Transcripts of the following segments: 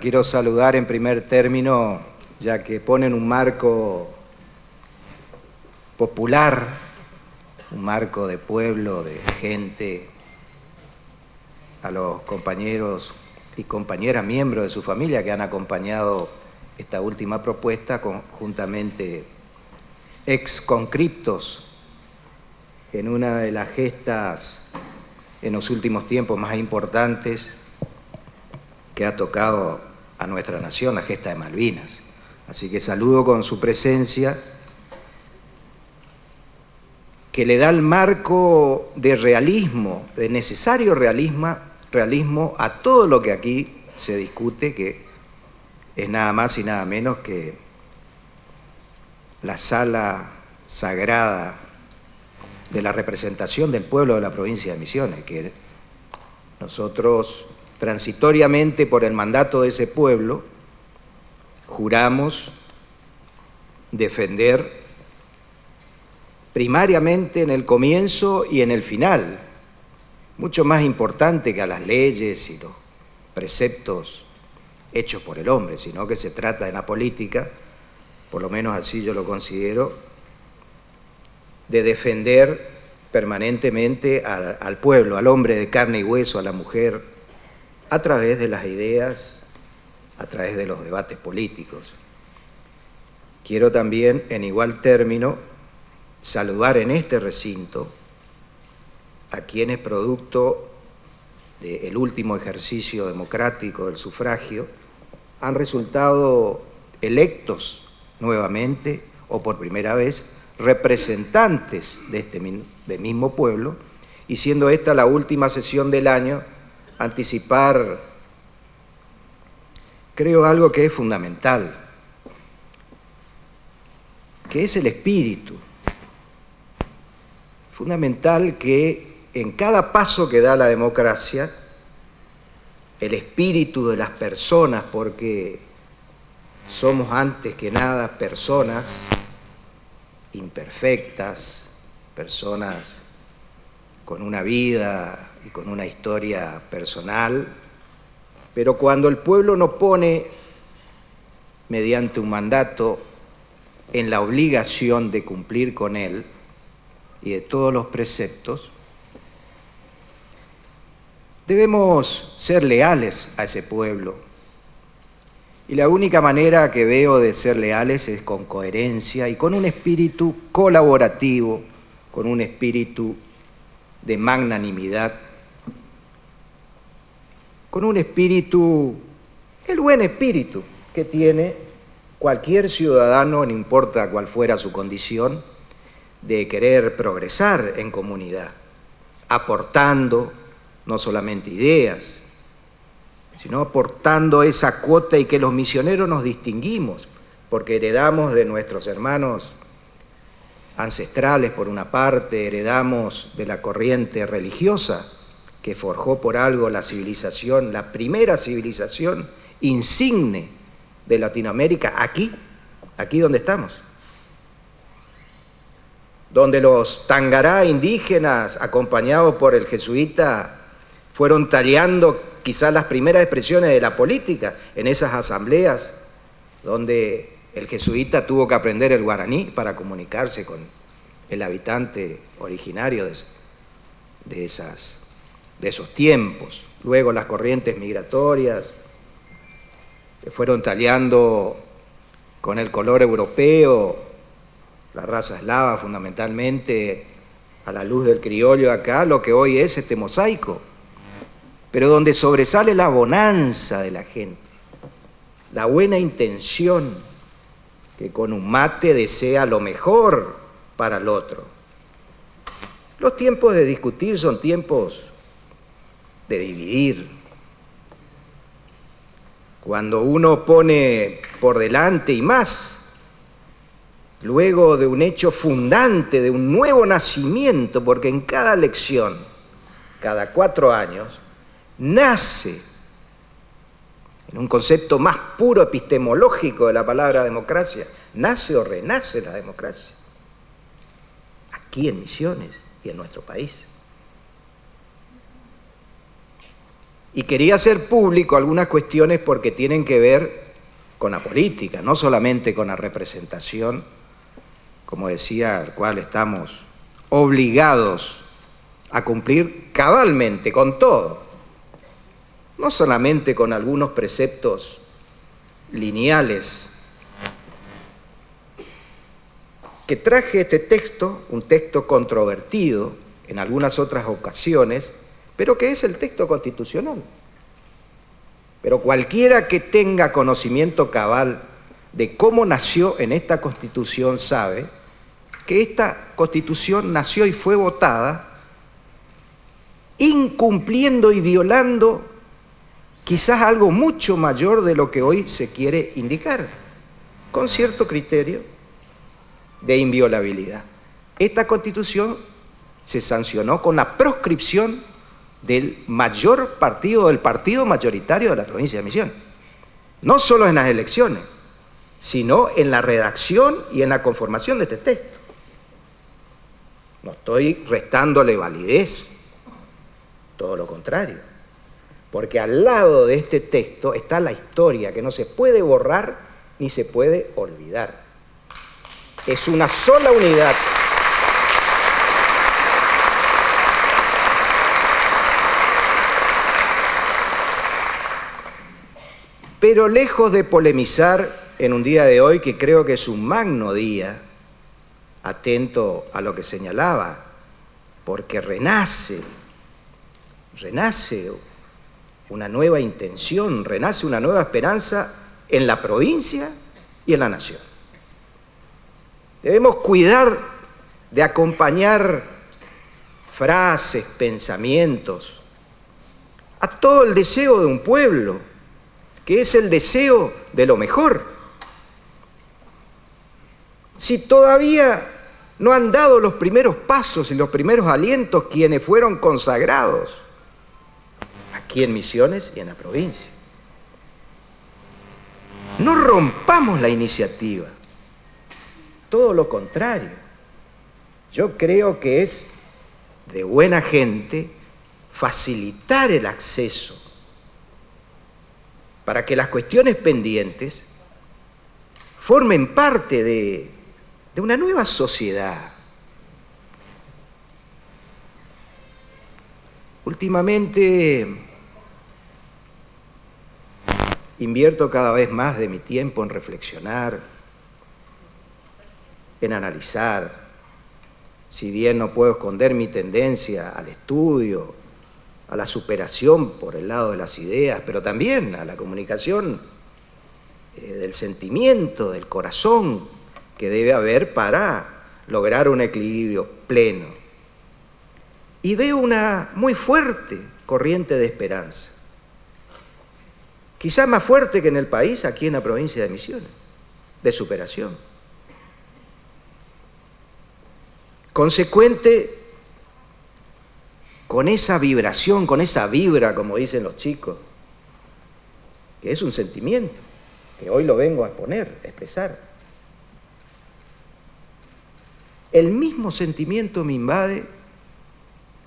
Quiero saludar en primer término, ya que ponen un marco popular, un marco de pueblo, de gente, a los compañeros y compañeras miembros de su familia que han acompañado esta última propuesta, conjuntamente ex conscriptos en una de las gestas en los últimos tiempos más importantes que ha tocado a nuestra nación, la gesta de Malvinas. Así que saludo con su presencia, que le da el marco de realismo, de necesario realismo a todo lo que aquí se discute, que es nada más y nada menos que la sala sagrada de la representación del pueblo de la provincia de Misiones, que nosotros transitoriamente por el mandato de ese pueblo juramos defender primariamente en el comienzo y en el final, mucho más importante que a las leyes y los preceptos hechos por el hombre, sino que se trata en la política, por lo menos así yo lo considero, de defender permanentemente al pueblo, al hombre de carne y hueso, a la mujer, a través de las ideas, a través de los debates políticos. Quiero también, en igual término, saludar en este recinto a quienes, producto del último ejercicio democrático del sufragio, han resultado electos nuevamente o por primera vez representantes del mismo pueblo, y siendo esta la última sesión del año, anticipar, creo, algo que es fundamental, que es el espíritu. Fundamental que en cada paso que da la democracia, el espíritu de las personas, porque somos antes que nada personas imperfectas, personas con una vida y con una historia personal, pero cuando el pueblo no pone, mediante un mandato, en la obligación de cumplir con él y de todos los preceptos, debemos ser leales a ese pueblo. Y la única manera que veo de ser leales es con coherencia y con un espíritu colaborativo, con un espíritu de magnanimidad, con un espíritu, el buen espíritu que tiene cualquier ciudadano, no importa cuál fuera su condición, de querer progresar en comunidad, aportando no solamente ideas, sino aportando esa cuota, y que los misioneros nos distinguimos, porque heredamos de nuestros hermanos ancestrales por una parte, heredamos de la corriente religiosa que forjó por algo la civilización, la primera civilización insigne de Latinoamérica, aquí donde estamos, donde los tangará indígenas, acompañados por el jesuita, fueron tallando quizás las primeras expresiones de la política en esas asambleas, donde el jesuita tuvo que aprender el guaraní para comunicarse con el habitante originario de esos tiempos. Luego las corrientes migratorias que fueron tallando con el color europeo, la raza eslava fundamentalmente, a la luz del criollo acá, lo que hoy es este mosaico, pero donde sobresale la bonanza de la gente, la buena intención, que con un mate desea lo mejor para el otro. Los tiempos de discutir son tiempos de dividir. Cuando uno pone por delante, y más, luego de un hecho fundante, de un nuevo nacimiento, porque en cada elección, cada 4 años, nace, en un concepto más puro epistemológico de la palabra democracia, nace o renace la democracia, aquí en Misiones y en nuestro país. Y quería hacer público algunas cuestiones porque tienen que ver con la política, no solamente con la representación, como decía, al cual estamos obligados a cumplir cabalmente con todo, no solamente con algunos preceptos lineales. Que traje este texto, un texto controvertido en algunas otras ocasiones, pero que es el texto constitucional. Pero cualquiera que tenga conocimiento cabal de cómo nació en esta Constitución sabe que esta Constitución nació y fue votada incumpliendo y violando quizás algo mucho mayor de lo que hoy se quiere indicar, con cierto criterio de inviolabilidad. Esta Constitución se sancionó con la proscripción del mayor partido, del partido mayoritario de la provincia de Misiones. No solo en las elecciones, sino en la redacción y en la conformación de este texto. No estoy restándole validez, todo lo contrario. Porque al lado de este texto está la historia que no se puede borrar ni se puede olvidar. Es una sola unidad. Pero lejos de polemizar en un día de hoy, que creo que es un magno día, atento a lo que señalaba, porque renace una nueva intención, renace una nueva esperanza en la provincia y en la nación. Debemos cuidar de acompañar frases, pensamientos, a todo el deseo de un pueblo, que es el deseo de lo mejor. Si todavía no han dado los primeros pasos y los primeros alientos quienes fueron consagrados aquí en Misiones y en la provincia. No rompamos la iniciativa, todo lo contrario. Yo creo que es de buena gente facilitar el acceso para que las cuestiones pendientes formen parte de una nueva sociedad. Últimamente invierto cada vez más de mi tiempo en reflexionar, en analizar, si bien no puedo esconder mi tendencia al estudio, a la superación por el lado de las ideas, pero también a la comunicación del sentimiento, del corazón que debe haber para lograr un equilibrio pleno. Y veo una muy fuerte corriente de esperanza, quizás más fuerte que en el país, aquí en la provincia de Misiones, de superación. Consecuente con esa vibración, con esa vibra, como dicen los chicos, que es un sentimiento, que hoy lo vengo a exponer, a expresar. El mismo sentimiento me invade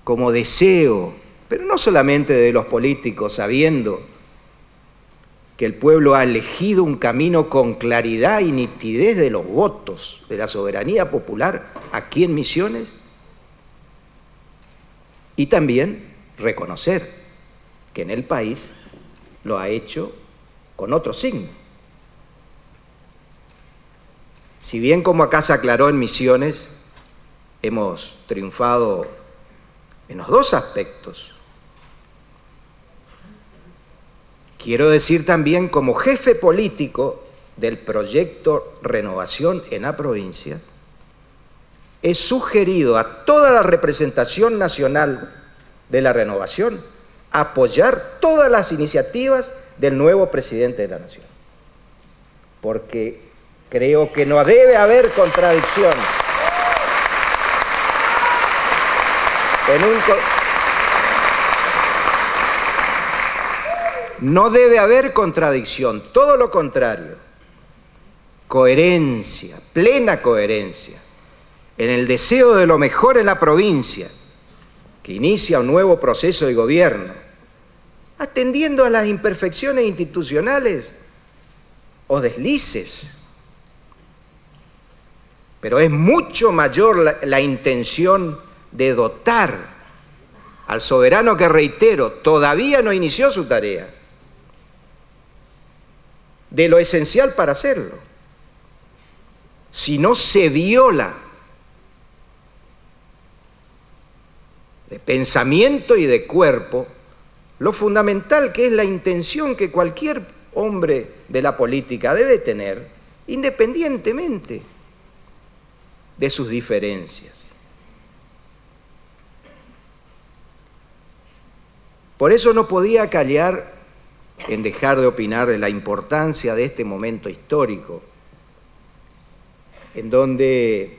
como deseo, pero no solamente de los políticos, sabiendo que el pueblo ha elegido un camino con claridad y nitidez de los votos de la soberanía popular aquí en Misiones, y también reconocer que en el país lo ha hecho con otro signo. Si bien, como acá se aclaró en Misiones, hemos triunfado en los dos aspectos, quiero decir también, como jefe político del proyecto Renovación en la provincia, he sugerido a toda la representación nacional de la renovación apoyar todas las iniciativas del nuevo presidente de la nación, porque creo que no debe haber contradicción no debe haber contradicción, todo lo contrario, coherencia, plena coherencia, en el deseo de lo mejor en la provincia, que inicia un nuevo proceso de gobierno, atendiendo a las imperfecciones institucionales o deslices. Pero es mucho mayor la intención de dotar al soberano que, reitero, todavía no inició su tarea, de lo esencial para hacerlo. Si no se viola de pensamiento y de cuerpo lo fundamental que es la intención que cualquier hombre de la política debe tener, independientemente de sus diferencias. Por eso no podía callar en dejar de opinar de la importancia de este momento histórico, en donde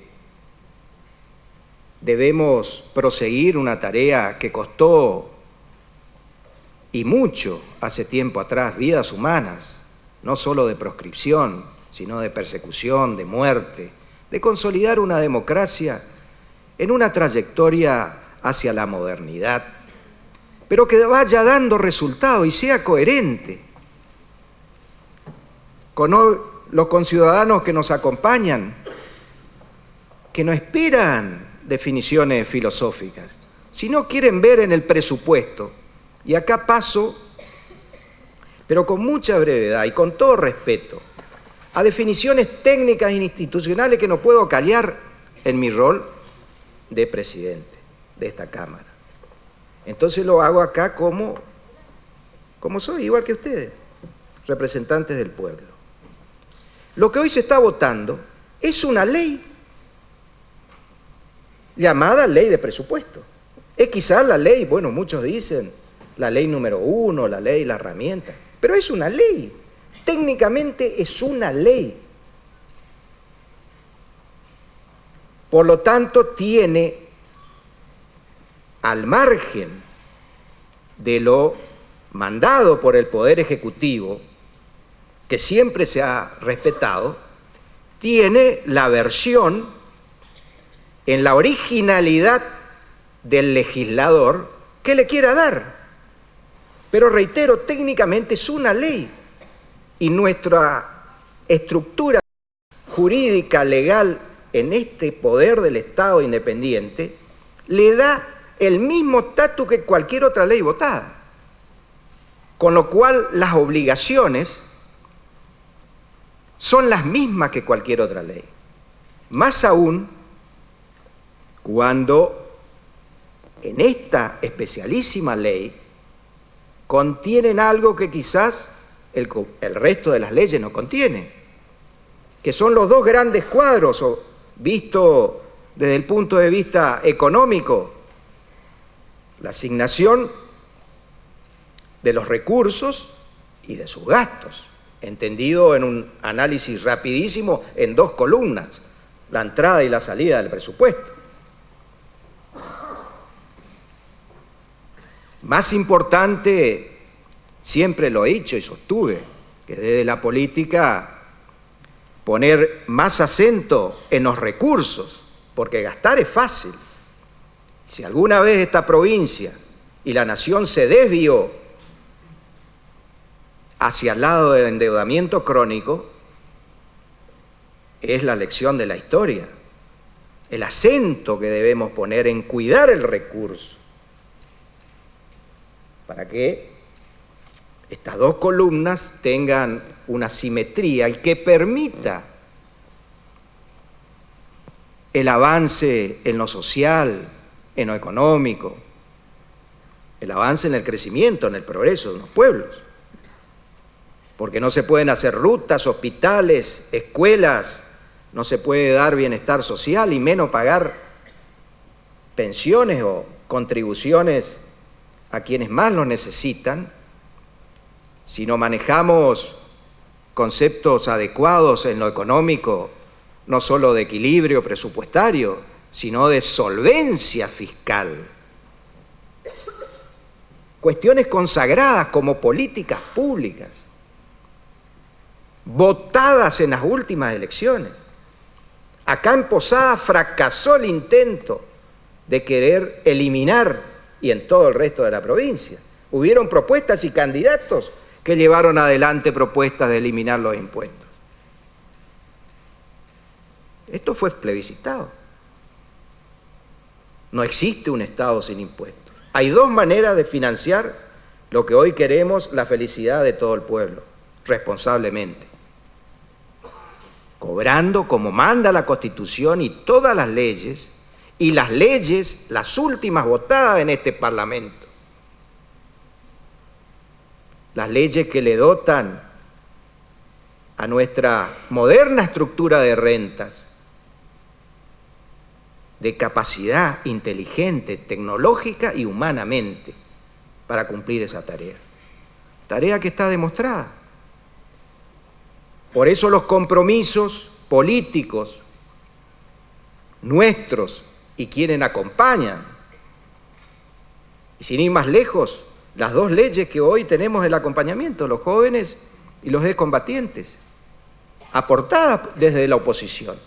debemos proseguir una tarea que costó, y mucho, hace tiempo atrás, vidas humanas, no solo de proscripción, sino de persecución, de muerte, de consolidar una democracia en una trayectoria hacia la modernidad, pero que vaya dando resultado y sea coherente con los conciudadanos que nos acompañan, que no esperan definiciones filosóficas, sino quieren ver en el presupuesto. Y acá paso, pero con mucha brevedad y con todo respeto, a definiciones técnicas e institucionales que no puedo callar en mi rol de presidente de esta Cámara. Entonces lo hago acá como soy, igual que ustedes, representantes del pueblo. Lo que hoy se está votando es una ley llamada ley de presupuesto. Es quizás la ley, bueno, muchos dicen, la ley número 1, la ley, la herramienta, pero es una ley, técnicamente es una ley. Por lo tanto, tiene, al margen de lo mandado por el Poder Ejecutivo, que siempre se ha respetado, tiene la versión en la originalidad del legislador que le quiera dar. Pero reitero, técnicamente es una ley y nuestra estructura jurídica, legal, en este poder del Estado independiente, le da el mismo estatus que cualquier otra ley votada. Con lo cual las obligaciones son las mismas que cualquier otra ley. Más aún cuando en esta especialísima ley contienen algo que quizás el resto de las leyes no contiene, que son los dos grandes cuadros, visto desde el punto de vista económico, la asignación de los recursos y de sus gastos, entendido en un análisis rapidísimo en dos columnas, la entrada y la salida del presupuesto. Más importante, siempre lo he dicho y sostuve, que desde la política poner más acento en los recursos, porque gastar es fácil. Si alguna vez esta provincia y la nación se desvió hacia el lado del endeudamiento crónico, es la lección de la historia, el acento que debemos poner en cuidar el recurso, para que estas dos columnas tengan una simetría y que permita el avance en lo social, en lo económico, el avance en el crecimiento, en el progreso de los pueblos. Porque no se pueden hacer rutas, hospitales, escuelas, no se puede dar bienestar social y menos pagar pensiones o contribuciones a quienes más lo necesitan, si no manejamos conceptos adecuados en lo económico, no solo de equilibrio presupuestario, sino de solvencia fiscal. Cuestiones consagradas como políticas públicas, votadas en las últimas elecciones. Acá en Posada fracasó el intento de querer eliminar, y en todo el resto de la provincia, Hubieron propuestas y candidatos que llevaron adelante propuestas de eliminar los impuestos. Esto fue plebiscitado. No existe un Estado sin impuestos. Hay dos maneras de financiar lo que hoy queremos, la felicidad de todo el pueblo, responsablemente. Cobrando como manda la Constitución y todas las leyes, las últimas votadas en este Parlamento. Las leyes que le dotan a nuestra moderna estructura de rentas, de capacidad inteligente, tecnológica y humanamente para cumplir esa tarea. Tarea que está demostrada. Por eso los compromisos políticos nuestros y quienes acompañan, y sin ir más lejos, las dos leyes que hoy tenemos el acompañamiento, los jóvenes y los excombatientes, aportadas desde la oposición.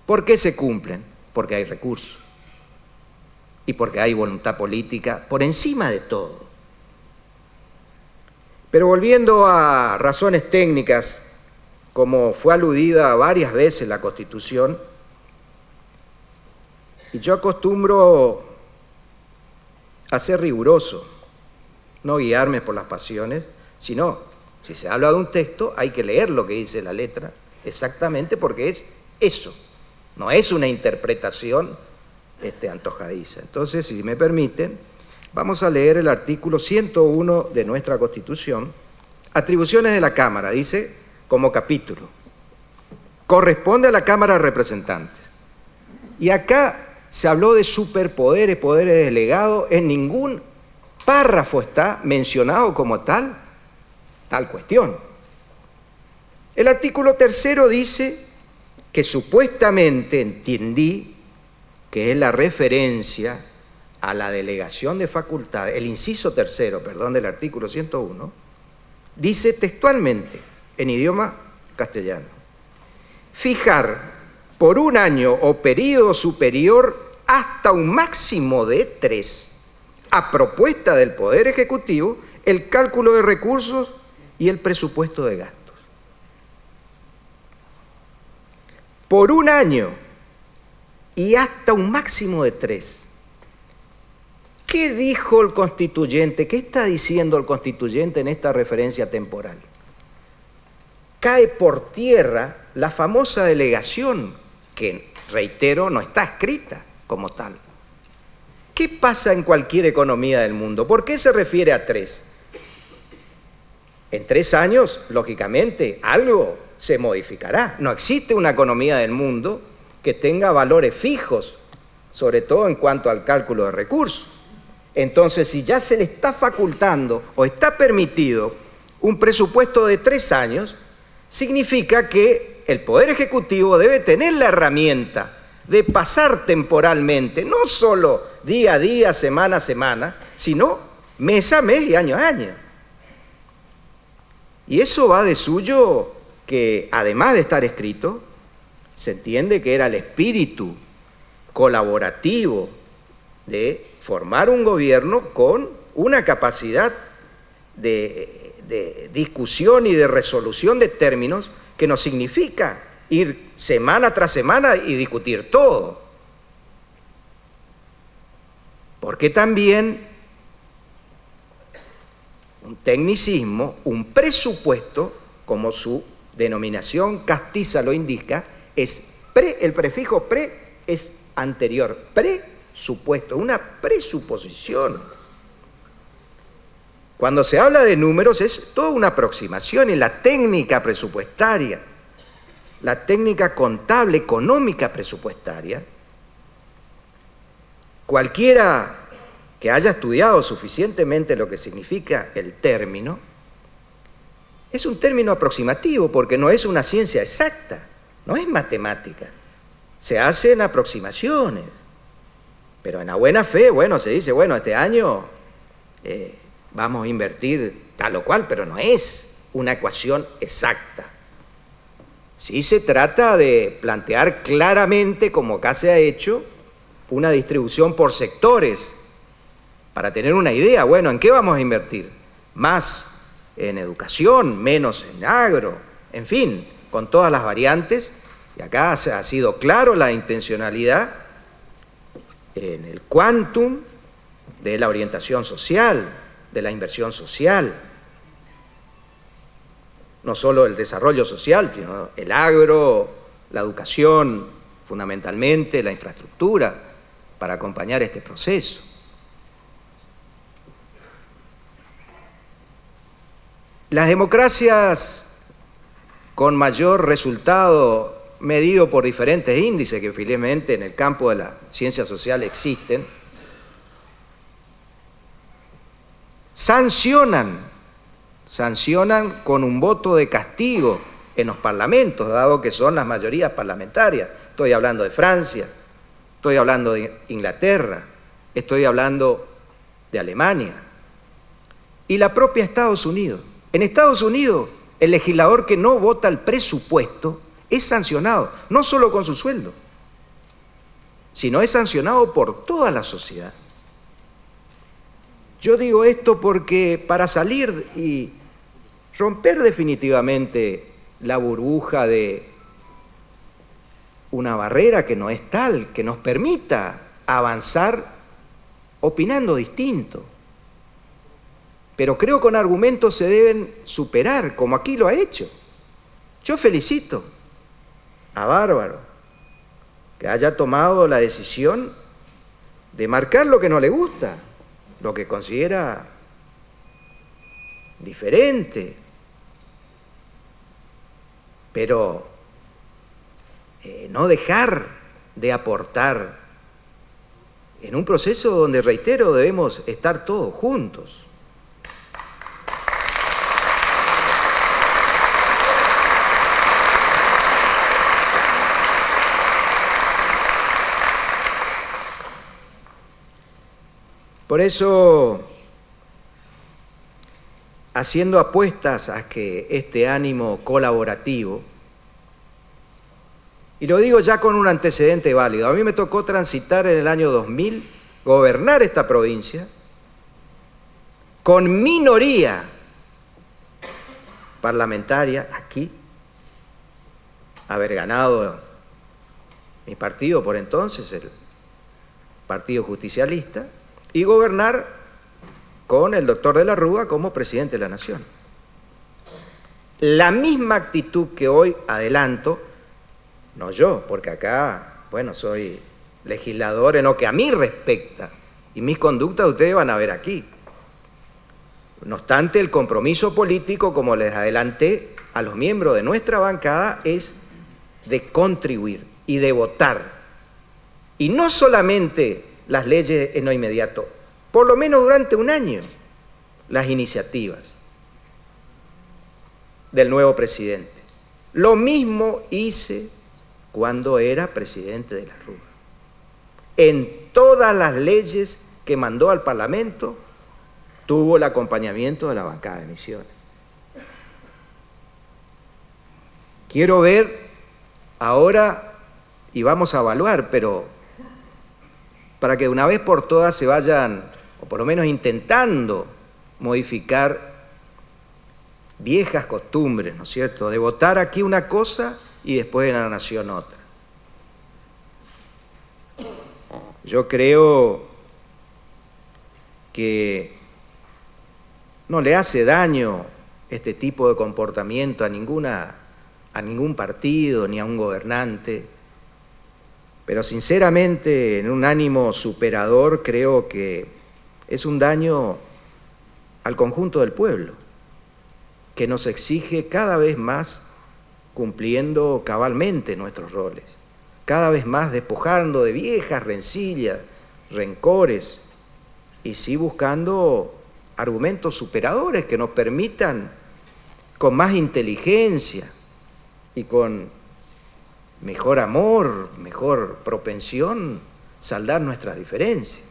¿Por qué se cumplen? Porque hay recursos y porque hay voluntad política por encima de todo. Pero volviendo a razones técnicas, como fue aludida varias veces la Constitución, y yo acostumbro a ser riguroso, no guiarme por las pasiones, sino, si se habla de un texto, hay que leer lo que dice la letra, exactamente porque es eso, no es una interpretación antojadiza. Entonces, si me permiten, vamos a leer el artículo 101 de nuestra Constitución, atribuciones de la Cámara, dice como capítulo, corresponde a la Cámara de Representantes. Y acá se habló de superpoderes, poderes delegados, en ningún párrafo está mencionado como tal cuestión. El artículo 3 dice que supuestamente entendí que es la referencia a la delegación de facultades, el inciso 3, del artículo 101, dice textualmente, en idioma castellano, fijar por un año o periodo superior hasta un máximo de 3, a propuesta del Poder Ejecutivo, el cálculo de recursos y el presupuesto de gastos. Por un año y hasta un máximo de 3. ¿Qué dijo el constituyente? ¿Qué está diciendo el constituyente en esta referencia temporal? Cae por tierra la famosa delegación, que, reitero, no está escrita como tal. ¿Qué pasa en cualquier economía del mundo? ¿Por qué se refiere a 3? En 3 años, lógicamente, algo se modificará. No existe una economía del mundo que tenga valores fijos, sobre todo en cuanto al cálculo de recursos. Entonces, si ya se le está facultando o está permitido un presupuesto de 3 años, significa que el Poder Ejecutivo debe tener la herramienta de pasar temporalmente, no solo día a día, semana a semana, sino mes a mes y año a año. Y eso va de suyo que, además de estar escrito, se entiende que era el espíritu colaborativo de formar un gobierno con una capacidad de discusión y de resolución de términos que no significa ir semana tras semana y discutir todo. Porque también un tecnicismo, un presupuesto, como su denominación castiza lo indica, es el prefijo pre es anterior, presupuesto, una presuposición. Cuando se habla de números es toda una aproximación en la técnica presupuestaria, la técnica contable, económica presupuestaria. Cualquiera que haya estudiado suficientemente lo que significa el término, es un término aproximativo porque no es una ciencia exacta, no es matemática. Se hacen aproximaciones, pero en la buena fe, se dice, este año vamos a invertir tal o cual, pero no es una ecuación exacta. Sí se trata de plantear claramente, como acá se ha hecho, una distribución por sectores para tener una idea, bueno, ¿en qué vamos a invertir? Más en educación, menos en agro, en fin, con todas las variantes, y acá ha sido claro la intencionalidad en el quantum de la orientación social, de la inversión social, no solo el desarrollo social, sino el agro, la educación, fundamentalmente la infraestructura, para acompañar este proceso. Las democracias con mayor resultado medido por diferentes índices que felizmente en el campo de la ciencia social existen, sancionan con un voto de castigo en los parlamentos, dado que son las mayorías parlamentarias. Estoy hablando de Francia, estoy hablando de Inglaterra, estoy hablando de Alemania y la propia Estados Unidos. En Estados Unidos, el legislador que no vota el presupuesto es sancionado, no solo con su sueldo, sino es sancionado por toda la sociedad. Yo digo esto porque para salir y romper definitivamente la burbuja de una barrera que no es tal, que nos permita avanzar opinando distinto, pero creo que con argumentos se deben superar, como aquí lo ha hecho. Yo felicito a Bárbaro que haya tomado la decisión de marcar lo que no le gusta, lo que considera diferente, pero no dejar de aportar en un proceso donde, reitero, debemos estar todos juntos. Por eso, haciendo apuestas a que este ánimo colaborativo, y lo digo ya con un antecedente válido, a mí me tocó transitar en el año 2000, gobernar esta provincia, con minoría parlamentaria aquí, haber ganado mi partido por entonces, el Partido Justicialista, y gobernar con el doctor de la Rúa como presidente de la Nación. La misma actitud que hoy adelanto, no yo, porque acá, bueno, soy legislador en lo que a mí respecta, y mis conductas ustedes van a ver aquí. No obstante, el compromiso político, como les adelanté a los miembros de nuestra bancada, es de contribuir y de votar. Y no solamente las leyes en lo inmediato, por lo menos durante un año, las iniciativas del nuevo presidente. Lo mismo hice cuando era presidente de la Rúa. En todas las leyes que mandó al Parlamento, tuvo el acompañamiento de la bancada de Misiones. Quiero ver ahora, y vamos a evaluar, pero para que de una vez por todas se vayan, o por lo menos intentando modificar viejas costumbres, ¿no es cierto?, de votar aquí una cosa y después en la Nación otra. Yo creo que no le hace daño este tipo de comportamiento a ningún partido ni a un gobernante, pero sinceramente en un ánimo superador creo que es un daño al conjunto del pueblo, que nos exige cada vez más cumpliendo cabalmente nuestros roles, cada vez más despojando de viejas rencillas, rencores, y sí buscando argumentos superadores que nos permitan con más inteligencia y con mejor amor, mejor propensión, saldar nuestras diferencias.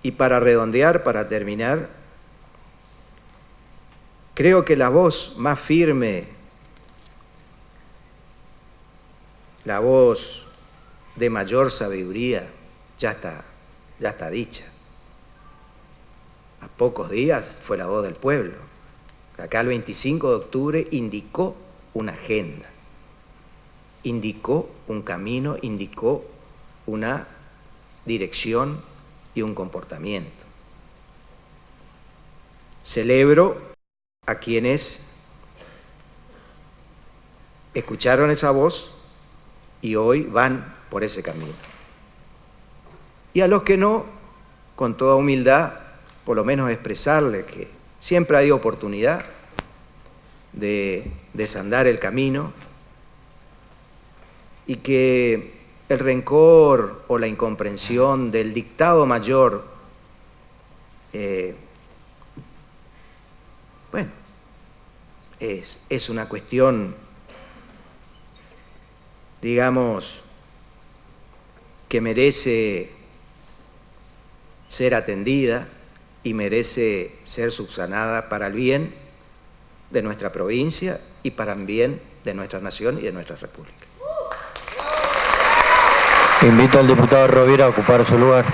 Y para redondear, para terminar, creo que la voz más firme, la voz de mayor sabiduría, ya ya está dicha. A pocos días fue la voz del pueblo. Acá el 25 de octubre indicó una agenda, indicó un camino, indicó una dirección y un comportamiento. Celebro a quienes escucharon esa voz y hoy van por ese camino. Y a los que no, con toda humildad, por lo menos expresarles que siempre hay oportunidad de desandar el camino y que el rencor o la incomprensión del dictado mayor, bueno, es una cuestión, digamos, que merece ser atendida y merece ser subsanada para el bien de nuestra provincia y para el bien de nuestra nación y de nuestra república. Invito al diputado Rovira a ocupar su lugar.